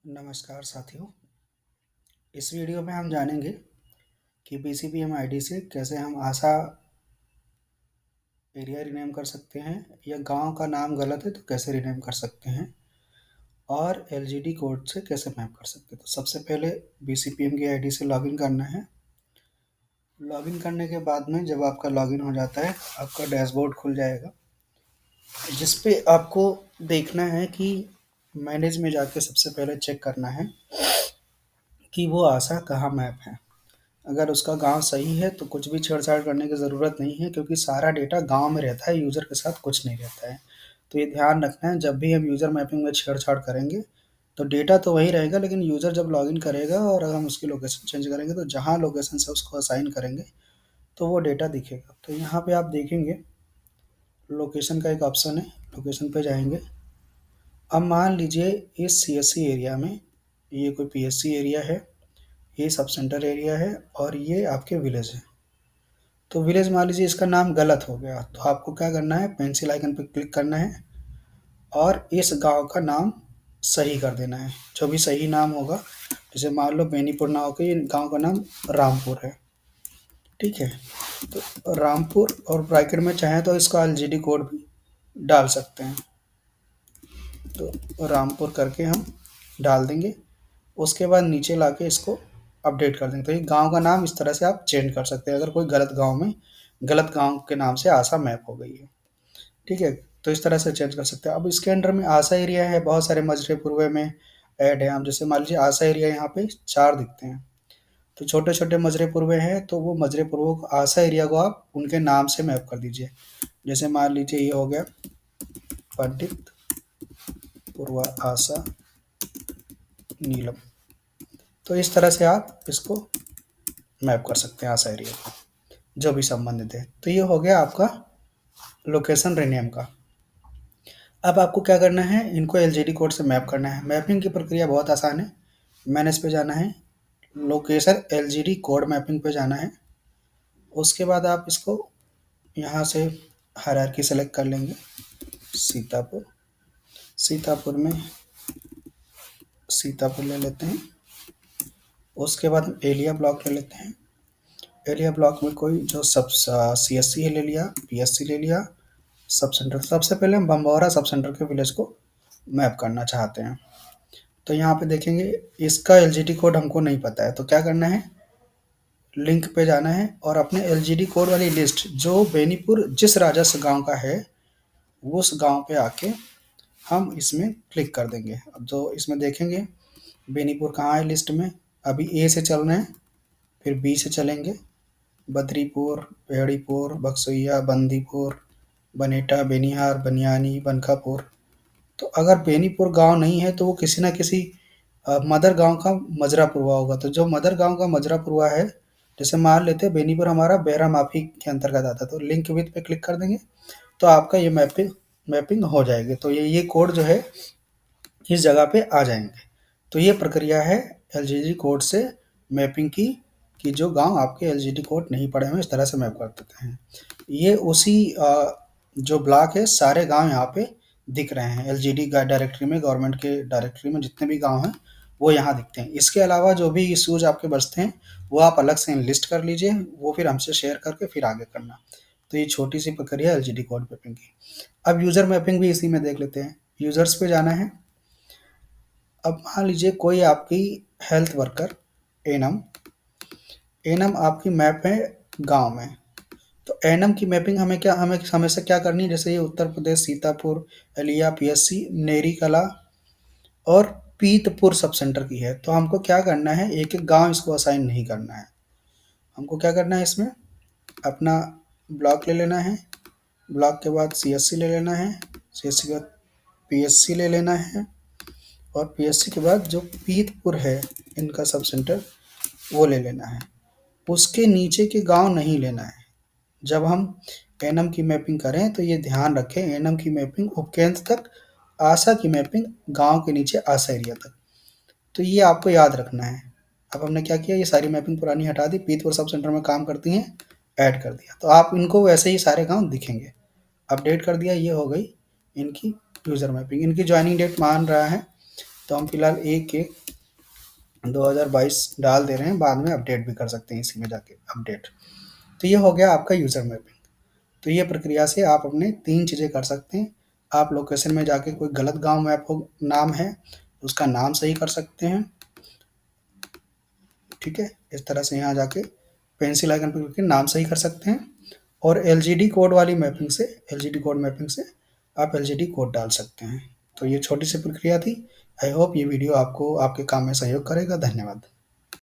नमस्कार साथियों। इस वीडियो में हम जानेंगे कि पीसीपीएम आईडी से कैसे हम आशा एरिया रीनेम कर सकते हैं या गांव का नाम गलत है तो कैसे रीनेम कर सकते हैं और एलजीडी कोड से कैसे मैप कर सकते हैं। तो सबसे पहले बीसीपीएम की आईडी से लॉगिन करना है। लॉगिन करने के बाद में जब आपका लॉगिन हो जाता है आपका डैशबोर्ड खुल जाएगा, जिस पे आपको देखना है कि मैनेज में जाके सबसे पहले चेक करना है कि वो आशा कहाँ मैप है। अगर उसका गांव सही है तो कुछ भी छेड़छाड़ करने की ज़रूरत नहीं है, क्योंकि सारा डेटा गांव में रहता है, यूज़र के साथ कुछ नहीं रहता है। तो ये ध्यान रखना है, जब भी हम यूज़र मैपिंग में छेड़छाड़ करेंगे तो डेटा तो वही रहेगा, लेकिन यूज़र जब लॉगिन करेगा और अगर हम उसकी लोकेशन चेंज करेंगे तो जहाँ लोकेशन से उसको असाइन करेंगे तो वो डेटा दिखेगा। तो यहाँ पे आप देखेंगे लोकेशन का एक ऑप्शन है, लोकेशन पे जाएंगे। अब मान लीजिए इस सीएससी एरिया में ये कोई पीएससी एरिया है, ये सब सेंटर एरिया है और ये आपके विलेज है। तो विलेज मान लीजिए इसका नाम गलत हो गया, तो आपको क्या करना है, पेंसिल आइकन पर क्लिक करना है और इस गांव का नाम सही कर देना है। जो भी सही नाम होगा, जैसे मान लो बेनीपुर ना होकर ये गांव का नाम रामपुर है, ठीक है। तो रामपुर और ब्रैकेट में चाहें तो इसका एलजीडी कोड भी डाल सकते हैं। तो रामपुर करके हम डाल देंगे, उसके बाद नीचे लाके इसको अपडेट कर देंगे। तो ये गांव का नाम इस तरह से आप चेंज कर सकते हैं अगर कोई गलत गांव के नाम से आशा मैप हो गई है, ठीक है। तो इस तरह से चेंज कर सकते हैं। अब इसके अंडर में आशा एरिया है, बहुत सारे मजरे पूर्वे में ऐड है। हम जैसे मान लीजिए आशा एरिया यहाँ पे 4 दिखते हैं, तो छोटे छोटे मजरे पूर्वे हैं, तो वो मजरे पूर्वों को आशा एरिया को आप उनके नाम से मैप कर दीजिए। जैसे मान लीजिए ये हो गया पंडित पूर्वा आशा नीलम। तो इस तरह से आप इसको मैप कर सकते हैं आशा एरिया को, जो भी संबंधित है। तो ये हो गया आपका लोकेशन रीनेम का। अब आपको क्या करना है, इनको एलजीडी कोड से मैप करना है। मैपिंग की प्रक्रिया बहुत आसान है। मैनेज पे जाना है, लोकेशन एलजीडी कोड मैपिंग पे जाना है। उसके बाद आप इसको यहाँ से हायरार्की सेलेक्ट कर लेंगे। सीतापुर, सीतापुर में सीतापुर ले लेते हैं। उसके बाद हम एलिया ब्लॉक ले लेते हैं। एलिया ब्लॉक में कोई जो सब सीएससी ले लिया, पीएससी ले लिया, सब सेंटर। सबसे पहले हम बम्बौरा सब सेंटर के विलेज को मैप करना चाहते हैं। तो यहाँ पे देखेंगे इसका एलजीडी कोड हमको नहीं पता है, तो क्या करना है, लिंक पे जाना है और अपने एलजीडी कोड वाली लिस्ट जो बेनीपुर जिस राजस्व गांव का है उस गांव पे आके हम इसमें क्लिक कर देंगे। अब जो इसमें देखेंगे बेनीपुर कहाँ है लिस्ट में, अभी ए से चल रहे हैं, फिर बी से चलेंगे, बद्रीपुर, पेहड़ीपुर, बक्सोइया, बंदीपुर, बनेटा, बेनिहार, बनियानी, बनकापुर। तो अगर बेनीपुर गांव नहीं है तो वो किसी ना किसी मदर गांव का मजरापुरवा होगा। तो जो मदर गांव का मजरापुरवा है, जैसे मान लेते हैं बेनीपुर हमारा बेहरा माफी के अंतर्गत आता है, तो लिंक विथ पे क्लिक कर देंगे तो आपका ये मैपिंग हो जाएगी। तो ये कोड जो है इस जगह पे आ जाएंगे। तो ये प्रक्रिया है एलजीडी कोड से मैपिंग की, कि जो गांव आपके एलजीडी कोड नहीं पड़े हुए इस तरह से मैप कर देते हैं। ये उसी जो ब्लॉक है सारे गांव यहाँ पे दिख रहे हैं एलजीडी डायरेक्टरी में, गवर्नमेंट के डायरेक्टरी में जितने भी गांव हैं वो यहाँ दिखते हैं। इसके अलावा जो भी इश्यूज आपके बचते हैं वो आप अलग से लिस्ट कर लीजिए, वो फिर हमसे शेयर करके फिर आगे करना। तो ये छोटी सी प्रक्रिया एलजीडी कोड मैपिंग की। अब यूज़र मैपिंग भी इसी में देख लेते हैं। यूज़र्स पे जाना है। अब मान लीजिए कोई आपकी हेल्थ वर्कर एनम एनम आपकी मैप है गांव में। तो एनम की मैपिंग हमें हमेशा क्या करनी है, जैसे ये उत्तर प्रदेश सीतापुर, एलिया, पीएससी, नेरी कला और पीतपुर सब सेंटर की है। तो हमको क्या करना है, एक एक गांव इसको असाइन नहीं करना है। हमको क्या करना है, इसमें अपना ब्लॉक ले लेना है, ब्लॉक के बाद सीएससी ले लेना है, सीएससी के बाद पीएससी ले लेना है और पीएससी के बाद जो पीतपुर है इनका सब सेंटर वो ले लेना है। उसके नीचे के गांव नहीं लेना है। जब हम एनम की मैपिंग करें तो ये ध्यान रखें, एनम की मैपिंग उपकेंद्र तक, आशा की मैपिंग गांव के नीचे आशा एरिया तक। तो ये आपको याद रखना है। अब हमने क्या किया, ये सारी मैपिंग पुरानी हटा दी, पीतपुर सब सेंटर में काम करती हैं, ऐड कर दिया। तो आप इनको वैसे ही सारे गांव दिखेंगे। अपडेट कर दिया, ये हो गई इनकी यूज़र मैपिंग। इनकी ज्वाइनिंग डेट मान रहा है तो हम फिलहाल 1/1/2022 डाल दे रहे हैं, बाद में अपडेट भी कर सकते हैं इसी में जाके अपडेट। तो ये हो गया आपका यूज़र मैपिंग। तो ये प्रक्रिया से आप अपने 3 चीज़ें कर सकते हैं। आप लोकेशन में जाके कोई गलत गाँव मैप हो नाम है, उसका नाम सही कर सकते हैं, ठीक है? इस तरह से यहाँ जाके पेंसिल आइकन पे क्लिक करके नाम सही कर सकते हैं, और एलजीडी कोड वाली मैपिंग से, एलजीडी कोड मैपिंग से आप एलजीडी कोड डाल सकते हैं। तो ये छोटी सी प्रक्रिया थी। आई होप ये वीडियो आपको आपके काम में सहयोग करेगा। धन्यवाद।